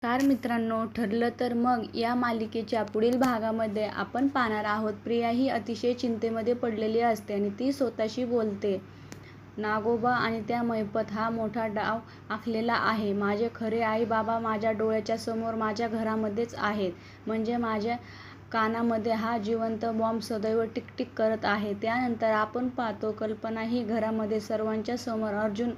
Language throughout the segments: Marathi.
नमस्कार मित्रांनो, ठरलं तर मग या मालिकेच्या पुढील भागामध्ये आपण पाहणार आहोत. प्रिया ही अतिशय चिंतेमध्ये पडलेली असते आणि ती स्वतःशी बोलते. नागोबा आणि त्या मैफत हा मोठा डाव आखलेला आहे. माझे खरे आई बाबा माझ्या डोळ्याच्या समोर माझ्या घरामध्येच आहेत. म्हणजे माझ्या कानामध्ये हा जिवंत बॉम्ब सदैव टिकटिक करत आहे. त्यानंतर आपण पाहतो कल्पना ही घरामध्ये सर्वांच्या समोर अर्जुन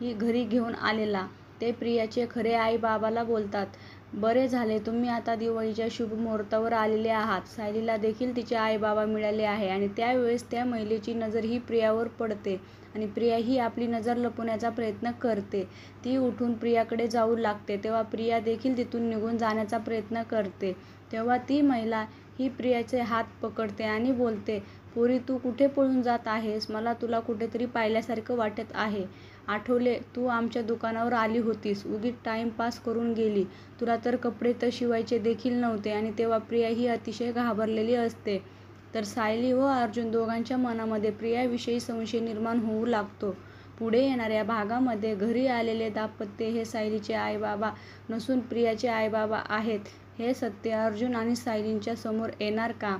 ही घरी घेऊन आलेला. ते प्रियाचे खरे आई बाबाला बोलतात, बरे झाले तुम्ही आता दिवाळीच्या शुभ मुहूर्तावर आलेले आहात. सायलीला देखील तिचे आई बाबा मिळाले आहे. आणि त्यावेळेस त्या महिलेची नजर ही प्रियावर पडते आणि प्रिया ही आपली नजर लपवण्याचा प्रयत्न करते. ती उठून प्रियाकडे जाऊ लागते तेव्हा प्रिया देखील तिथून निघून जाण्याचा प्रयत्न करते. तेव्हा ती महिला ही प्रियाचे हात पकडते आणि बोलते, पोरी तू कुठे पळून जात आहेस? मला तुला कुठेतरी पाहिल्यासारखं वाटत आहे. आठवले तू आमच्या दुकानावर आली होतीस, उगीच टाइमपास करून गेली. तुला तर कपडे तर शिवायचे देखील नव्हते. आणि तेव्हा प्रिया ही अतिशय घाबरलेली असते. तर सायली व अर्जुन दोघांच्या मनामध्ये प्रियाविषयी संशय निर्माण होऊ लागतो. पुढे येणाऱ्या भागामध्ये घरी आलेले दाम्पत्य हे सायलीचे आईबाबा नसून प्रियाचे आईबाबा आहेत. हे सत्य अर्जुन आणि सायलीच्या समोर येणार का,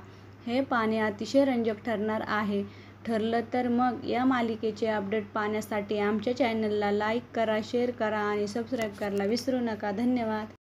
हे पाहणे अतिशय रंजक ठरणार आहे. ठरलं तर मग या मालिकेचे अपडेट पाहण्यासाठी आमच्या चॅनलला लाईक करा, शेअर करा आणि सबस्क्राईब करायला विसरू नका. धन्यवाद.